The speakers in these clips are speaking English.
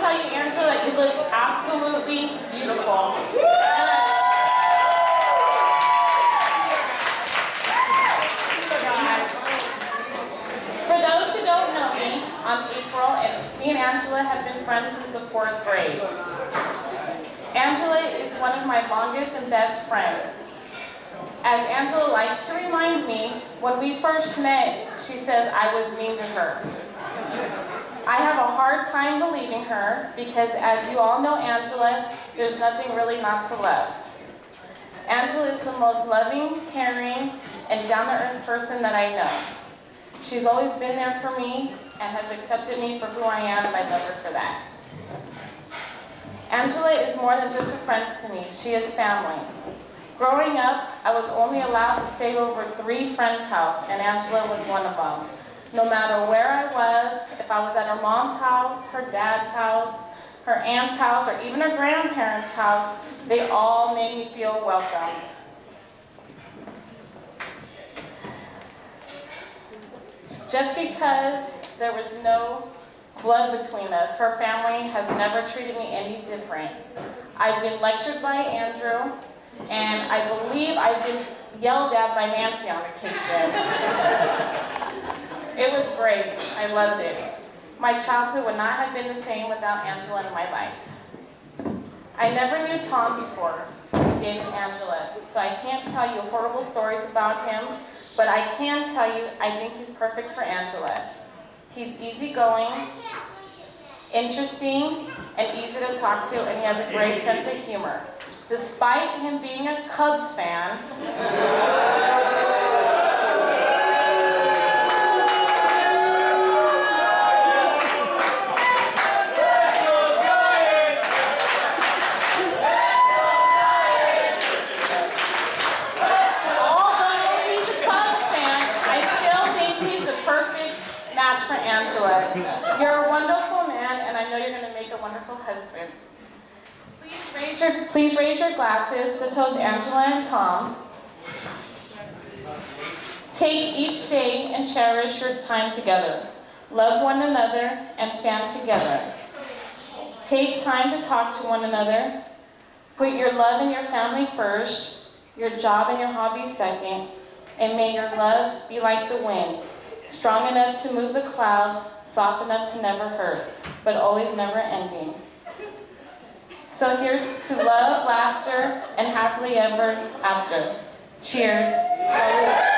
tell you, Angela, that you look absolutely beautiful. For those who don't know me, I'm April, and me and Angela have been friends since the 4th grade. Angela is one of my longest and best friends. As Angela likes to remind me, when we first met, she says I was mean to her. I have a hard time believing her because, as you all know Angela, there's nothing really not to love. Angela is the most loving, caring, and down-to-earth person that I know. She's always been there for me and has accepted me for who I am, and I love her for that. Angela is more than just a friend to me. She is family. Growing up, I was only allowed to stay over 3 friends' houses, and Angela was one of them. No matter where I was, if I was at her mom's house, her dad's house, her aunt's house, or even her grandparents' house, they all made me feel welcomed. Just because there was no blood between us, her family has never treated me any different. I've been lectured by Andrew, and I believe I've been yelled at by Nancy on occasion. It was great. I loved it. My childhood would not have been the same without Angela in my life. I never knew Tom before David and Angela, so I can't tell you horrible stories about him, but I can tell you I think he's perfect for Angela. He's easygoing, interesting, and easy to talk to, and he has a great sense of humor. Despite him being a Cubs fan, for Angela. You're a wonderful man, and I know you're going to make a wonderful husband. Please raise your glasses to toast Angela and Tom. Take each day and cherish your time together. Love one another and stand together. Take time to talk to one another. Put your love and your family first, your job and your hobbies second, and may your love be like the wind, strong enough to move the clouds, soft enough to never hurt, but always never ending. So here's to love, laughter, and happily ever after. Cheers. Salud.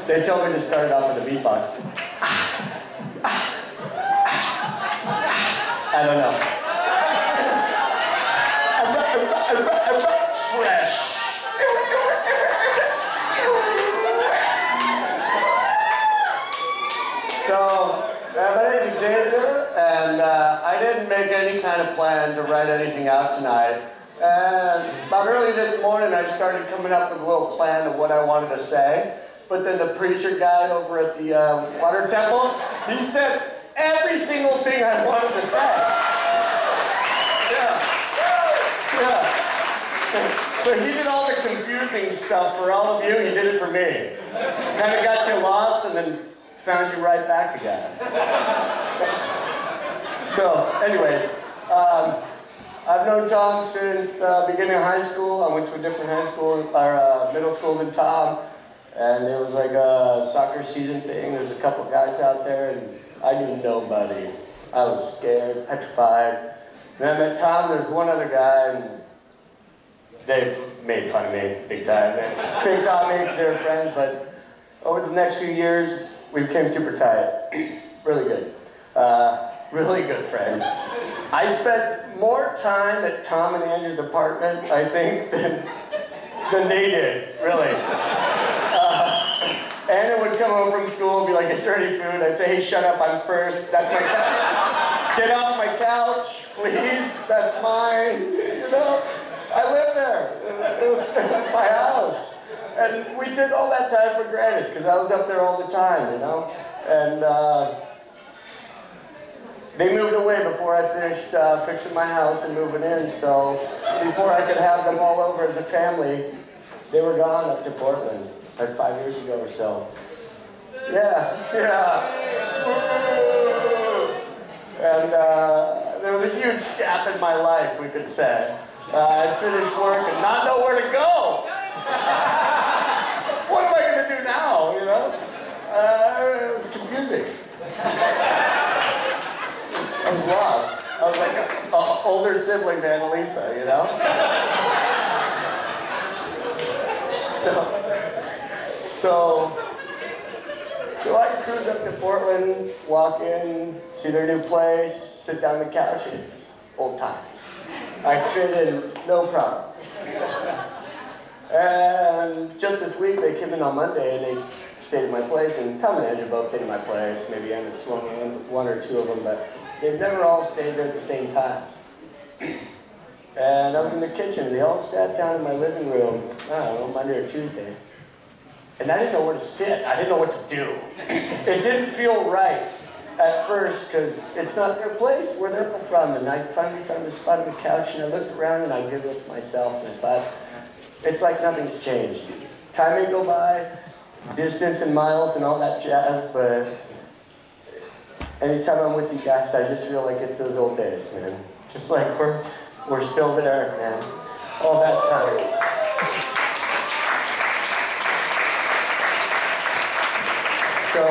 They told me to start it off with a beatbox. I don't know. Fresh. So, my name is Xavier, and I didn't make any kind of plan to write anything out tonight. And about early this morning, I started coming up with a little plan of what I wanted to say. But then the preacher guy over at the water temple, he said every single thing I wanted to say. Yeah. So he did all the confusing stuff for all of you. He did it for me. Kind of got you lost and then found you right back again. So, anyways, I've known Tom since beginning of high school. I went to a different high school, or middle school than Tom. And it was like a soccer season thing. There's a couple guys out there, and I knew nobody. I was scared, petrified. Then I met Tom. There's one other guy, and they've made fun of me big time. Big Tom makes their friends, but over the next few years, we became super tight. Really good. Really good friend. I spent more time at Tom and Angie's apartment, I think, than they did, really. Anna would come home from school and be like, "Is there any food?" I'd say, "Hey, shut up, I'm first. That's my couch. Get off my couch, please. That's mine." You know, I lived there. It was my house. And we took all that time for granted because I was up there all the time, you know? And they moved away before I finished fixing my house and moving in, so before I could have them all over as a family, they were gone up to Portland, like 5 years ago or so. Yeah. And there was a huge gap in my life, we could say. I'd finished work and not know where to go. What am I going to do now, you know? It was confusing. I was lost. I was like an older sibling to Annalisa, you know? So I cruise up to Portland, walk in, see their new place, sit down on the couch, and it's old times. I fit in no problem. And just this week, they came in on Monday, and they stayed at my place, and Tom and Andrew both came to my place. Maybe Anna's swung in with one or two of them, but they've never all stayed there at the same time. And I was in the kitchen, and they all sat down in my living room, I don't know, Monday or Tuesday. And I didn't know where to sit. I didn't know what to do. It didn't feel right at first, because it's not their place, where they're from. And I finally found a spot on the couch, and I looked around, and I giggled to myself, and I thought, it's like nothing's changed. Time may go by, distance and miles and all that jazz, but anytime I'm with you guys, I just feel like it's those old days, man. Just like we're still there, man. All that time. So,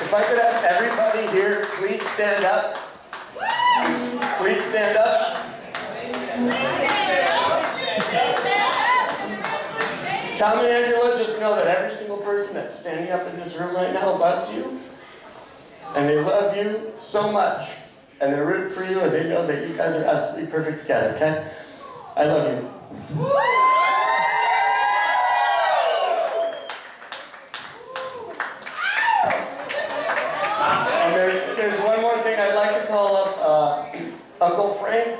if I could have everybody here, please stand up. Please stand up. Tom and Angela, just know that every single person that's standing up in this room right now loves you. And they love you so much. And they're rooting for you, and they know that you guys are absolutely perfect together, okay? I love you. And there's one more thing I'd like to call up Uncle Frank.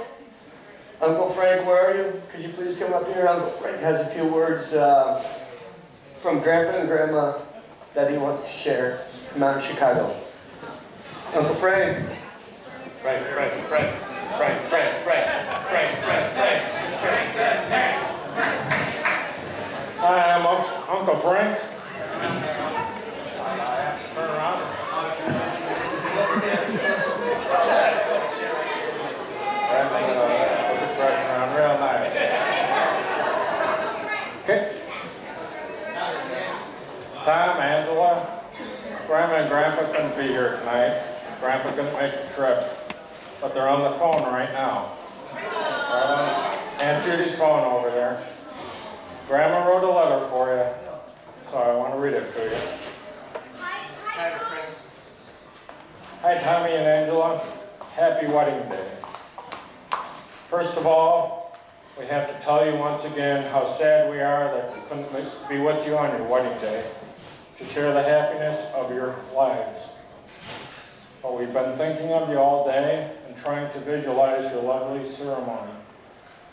Uncle Frank, where are you? Could you please come up here? Uncle Frank has a few words from Grandpa and Grandma that he wants to share from out in Chicago. Uncle Frank. Frank. Hi, I'm Uncle Frank. Turn around. Real nice. Okay. Tom, Angela, Grandma and Grandpa couldn't be here tonight. Grandpa couldn't make the trip, but they're on the phone right now. Right on Aunt Judy's phone over there. Grandma wrote a letter for you, so I want to read it to you. Hi, Tommy and Angela. Happy wedding day. First of all, we have to tell you once again how sad we are that we couldn't be with you on your wedding day to share the happiness of your lives. But we've been thinking of you all day and trying to visualize your lovely ceremony.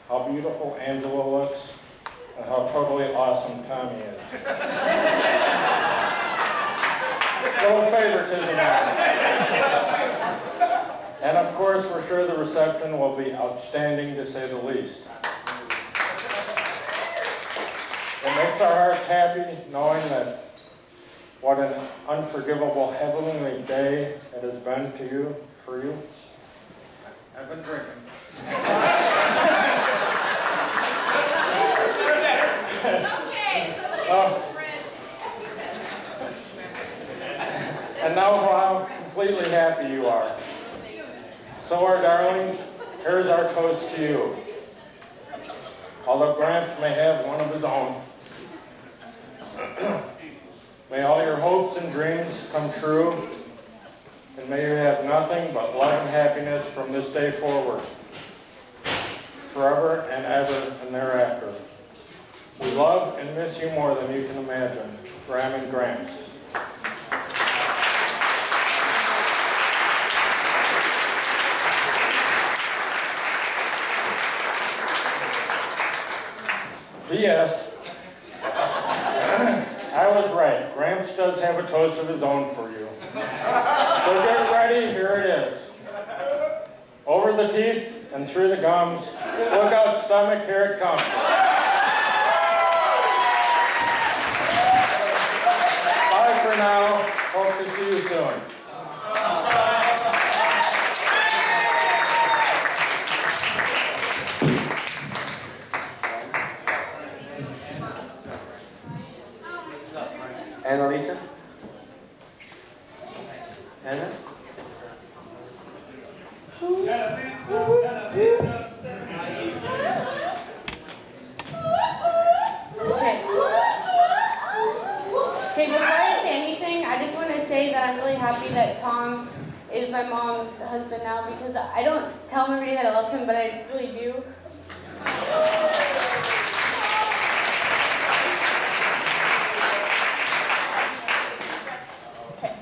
How beautiful Angela looks and how totally awesome Tommy is. Little favoritism. And of course, we're sure the reception will be outstanding to say the least. It makes our hearts happy knowing that what an unforgivable heavenly day it has been to you, for you. I've been drinking. And now how completely happy you are. So our darlings, here's our toast to you. Although Gramps may have one of his own, may all your hopes and dreams come true, and may you have nothing but love and happiness from this day forward, forever and ever and thereafter. We love and miss you more than you can imagine. Graham and Gramps. P.S. was right. Gramps does have a toast of his own for you. So get ready, here it is. Over the teeth and through the gums. Look out, stomach, here it comes. Bye for now. Hope to see you soon. Annalisa? Anna? Okay, before I say anything, I just want to say that I'm really happy that Tom is my mom's husband now because I don't tell him every day that I love him, but I really do. Okay.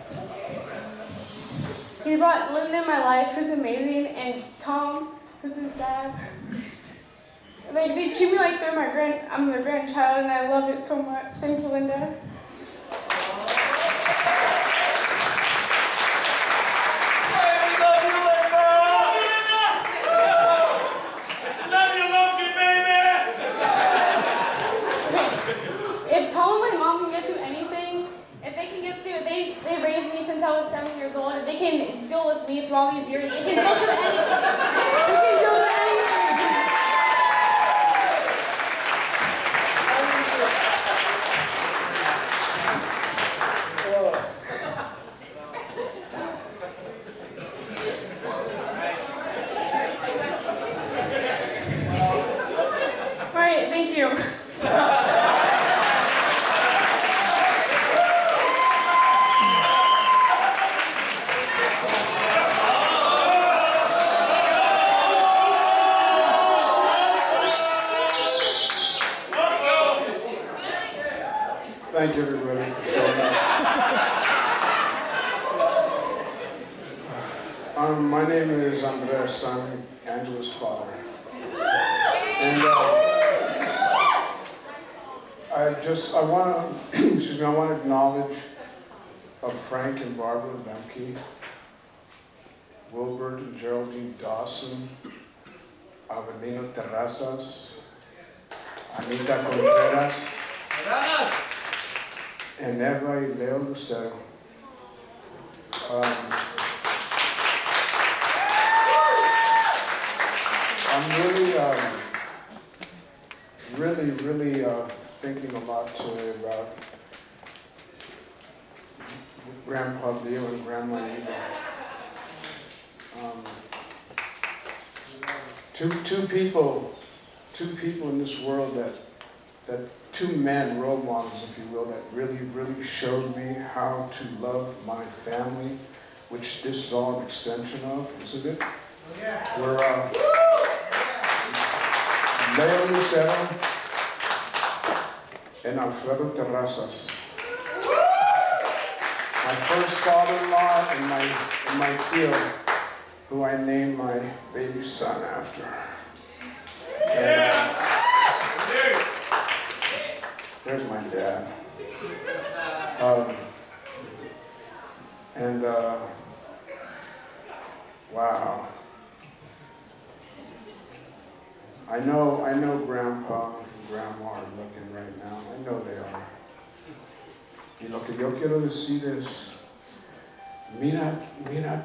He brought Linda in my life, who's amazing, and Tom, who's his dad. Like, they treat me like I'm their grandchild, and I love it so much. Thank you, Linda. If Tom and my mom can get through anything, if they can get through, they raised me since I was 7 years old, if they can deal with me through all these years, they can deal through anything. They can deal with anything. All right, thank you. Thank you, everybody, for showing up. My name is Andres. I'm Angela's father. And I want to acknowledge Frank and Barbara Lemke, Wilbert and Geraldine Dawson, Avelino Terrazas, Anita Contreras, and Eva y Leo Lucero. I'm really thinking a lot today about Grandpa Leo and Grandma Eva. Two people in this world that two men, role models, if you will, that really showed me how to love my family, which this is all an extension of, isn't it? Yeah. We're Leo Lucero and Alfredo Terrazas. My first father-in-law and my tío, who I named my baby son after. And, there's my dad. Wow. I know Grandpa and Grandma are looking right now. I know they are. Y lo que yo quiero decir es, mira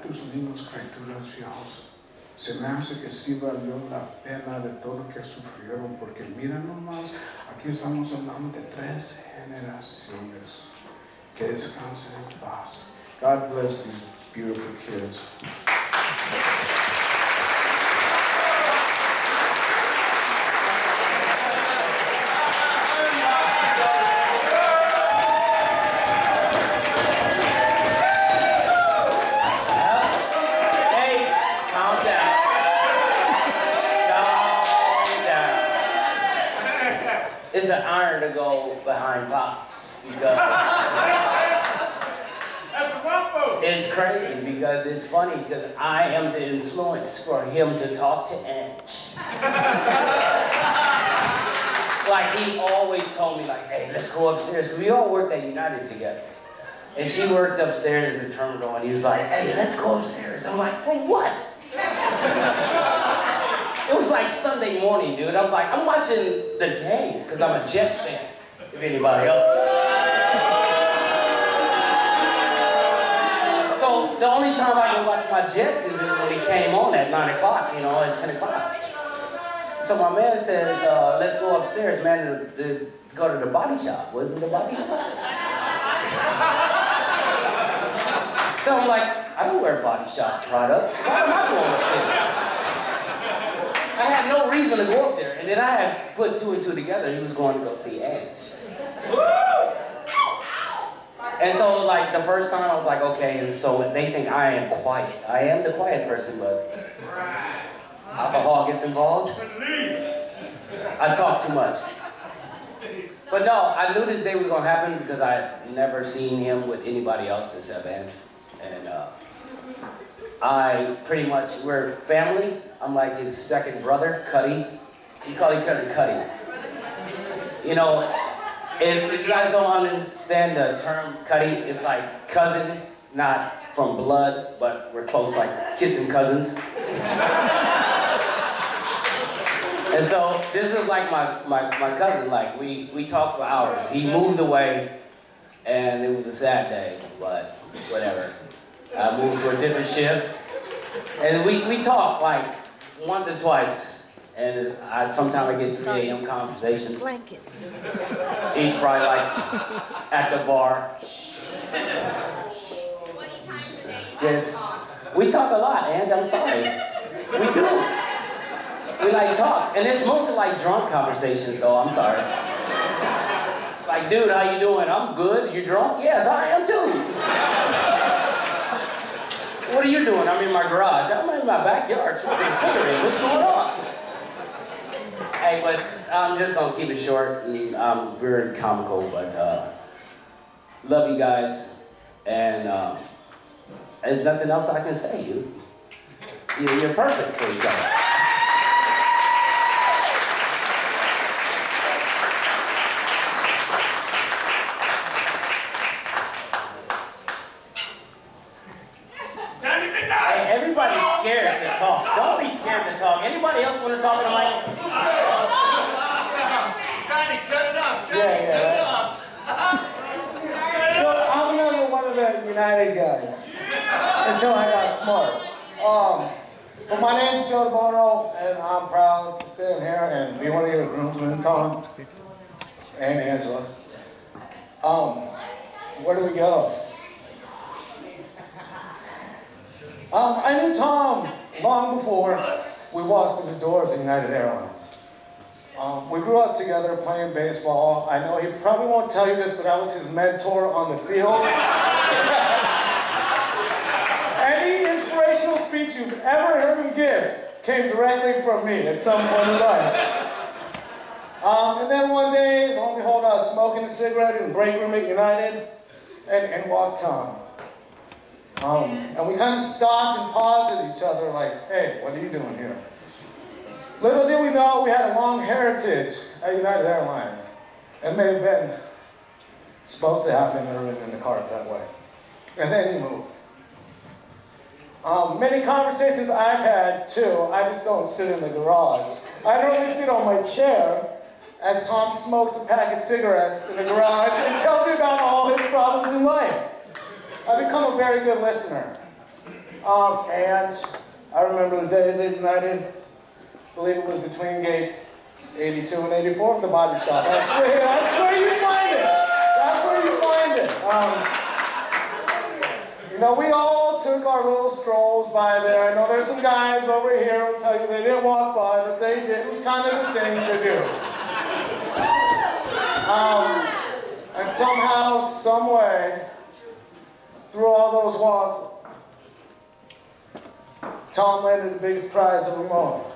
tus lindos criaturas, Dios. Se me hace que sí valió la pena de todo lo que sufrieron, porque mira nomás, aquí estamos hablando de 3 generaciones. Que descansen en paz. God bless these beautiful kids. It's an honor to go behind Pops because it's crazy because it's funny because I am the influence for him to talk to Ange. Like, he always told me, like, hey, let's go upstairs. Because we all worked at United together. And she worked upstairs in the terminal, and he was like, hey, let's go upstairs. I'm like, for what? It was like Sunday morning, dude. I'm like, I'm watching the game, because I'm a Jets fan, if anybody else is. So the only time I can watch my Jets is when he came on at 9 o'clock, you know, at 10 o'clock. So my man says, let's go upstairs, man, to go to the body shop. Was it the body shop? So I'm like, I don't wear body shop products. Why am I going up there? I had no reason to go up there. And then I had put two and two together. He was going to go see Ange. And so, like, the first time I was like, okay, and so they think I am quiet. I am the quiet person, but alcohol gets involved. I talk too much. But no, I knew this day was going to happen because I had never seen him with anybody else except Ange. And I pretty much, we're family. I'm like his second brother, Cuddy. You call each other Cuddy. You know, if you guys don't understand the term Cuddy, it's like cousin, not from blood, but we're close, like kissing cousins. And so this is like my cousin. Like we talked for hours. He moved away, and it was a sad day, but whatever. I moved to a different shift, and we talk like once or twice. And sometimes I get 3 a.m. conversations. Blanket. He's probably like at the bar. 20 times a day. Just, we talk a lot, Ange, I'm sorry. We do. We like talk. And it's mostly like drunk conversations though, I'm sorry. Like, dude, how you doing? I'm good. You drunk? Yes, I am too. What are you doing? I'm in my garage. I'm in my backyard smoking a cigarette. What's going on? Hey, but I'm just gonna keep it short. I'm very comical, but love you guys, and there's nothing else I can say. You're perfect for each other. Hey, everybody's scared to talk. Don't be scared to talk. Anybody else want to talk in the mic? Johnny, cut it up. Johnny, Yeah, cut it up. So I'm never one of the United guys until I got smart. But my name's Joe DeBono, and I'm proud to stand here and be one of your groomsmen, Tom and Angela. Where do we go? I knew Tom long before we walked through the doors of United Airlines. We grew up together playing baseball. I know he probably won't tell you this, but I was his mentor on the field. Any inspirational speech you've ever heard him give came directly from me at some point in life. And then one day, lo and behold, I was smoking a cigarette in the break room at United, and walked Tom. And we kind of stopped and paused at each other like, hey, what are you doing here? Little did we know we had a long heritage at United Airlines. It may have been supposed to happen early in the cards that way. And then he moved. Many conversations I've had too, I just don't sit in the garage. I don't even sit on my chair as Tom smokes a pack of cigarettes in the garage and tells me about all his problems in life. I've become a very good listener. And I remember the days at United, I believe it was between gates 82 and 84 of the body shop. That's where you find it. That's where you find it. You know, we all took our little strolls by there. I know there's some guys over here who'll tell you they didn't walk by, but they did. It was kind of the thing to do. And somehow, some way, through all those walls, Tom landed the biggest prize of them all.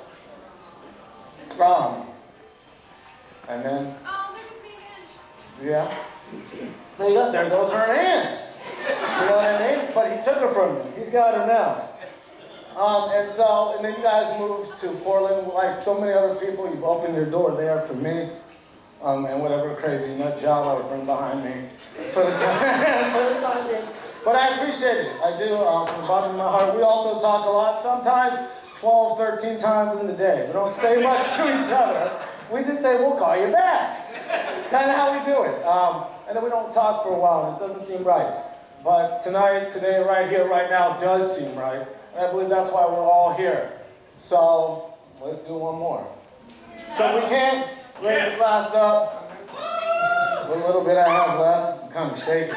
And then, yeah, there goes her aunt. You know what I mean? But he took her from me. He's got her now. And then you guys moved to Portland, like so many other people. You've opened your door there for me. and whatever crazy nut job I bring behind me for the time being. But I appreciate it. I do, from the bottom of my heart. We also talk a lot, sometimes 12, 13 times in the day. We don't say much to each other. We just say, we'll call you back. It's kind of how we do it. And then we don't talk for a while, and it doesn't seem right. But tonight, today, right here, right now, does seem right. And I believe that's why we're all here. So, let's do one more. So if we can, raise the glass up. What little bit I have left, I'm kind of shaking.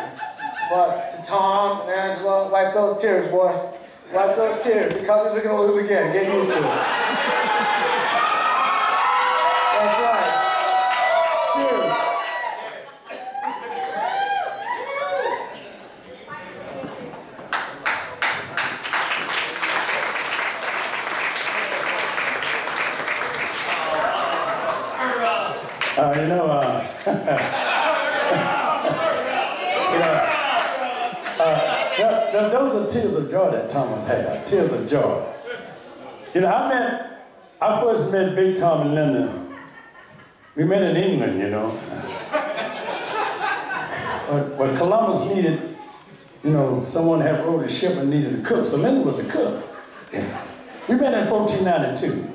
But to Tom and Angela, wipe those tears, boy. Wipe those tears. The Cubbies are going to lose again. Get used to it. That's right. Cheers. Those are tears of joy that Thomas had, tears of joy. I first met Big Tom and Linda. We met in England, But Columbus needed, someone had rowed a ship and needed a cook, so Linda was a cook. Yeah. We met in 1492.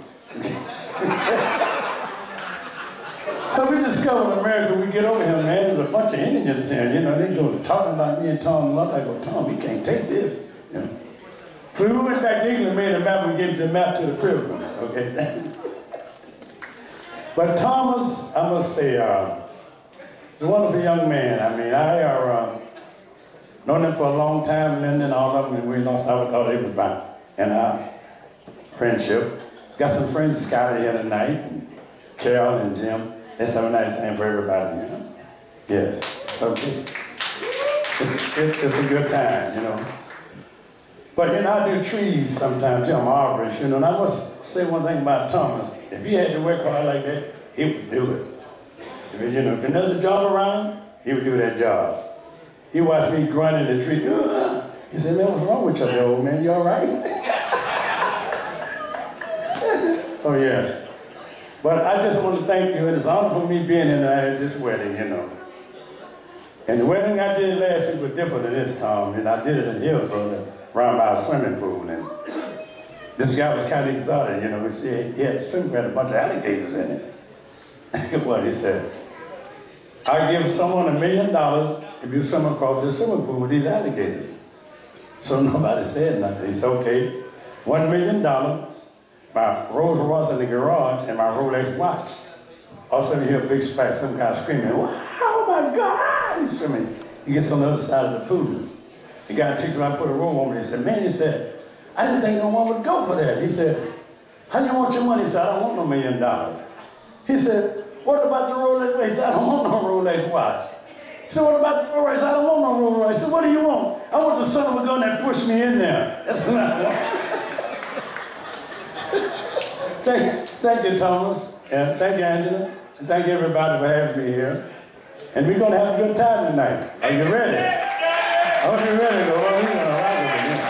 So we discovered America, we get over here, man, there's a bunch of Indians here, they go talking about me and Tom. I go, Tom, we can't take this, So we went back to England, made a map, and gave the map to the pilgrims, okay? But Thomas, I must say, he's a wonderful young man. I known him for a long time, and then all of them, and we lost our thought it was about in our friendship. Got some friends scouted here tonight, and Carol and Jim. Let's have a nice time for everybody, Yes, so it's a good time, But I do trees sometimes, I'm an arborist, and I must say one thing about Thomas. If he had to work hard like that, he would do it. If another job around, he would do that job. He watched me grunt in the tree. He said, man, what's wrong with you, old man? You all right? Oh, yes. But I just want to thank you. It's an honor for me being in at this wedding, And the wedding I did last week was different than this, Tom. And I did it in Hillsborough, around by a swimming pool. And this guy was kind of exotic, We see he had a swimming pool, had a bunch of alligators in it. What he said, I give someone $1 million if you swim across this swimming pool with these alligators. So nobody said nothing. He said, okay, $1 million. My Rolls Royce in the garage and my Rolex watch. All of a sudden you hear a big splash, some guy screaming, oh my God! He's swimming. He gets on the other side of the pool. The guy takes him out, put a room on me. He said, man, I didn't think no one would go for that. He said, how do you want your money? He said, I don't want no $1 million. He said, what about the Rolex? He said, I don't want no Rolex watch. He said, what about the Rolex? I don't want no Rolex. He said, what do you want? I want the son of a gun that pushed me in there. That's what I want. Thank you, Thomas, and thank you, Angela, and thank you, everybody, for having me here. And we're going to have a good time tonight. Are you ready? I hope you're ready, though. Well, we're going to rock with it.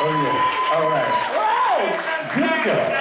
Oh, yeah. All right. Wow! Good job.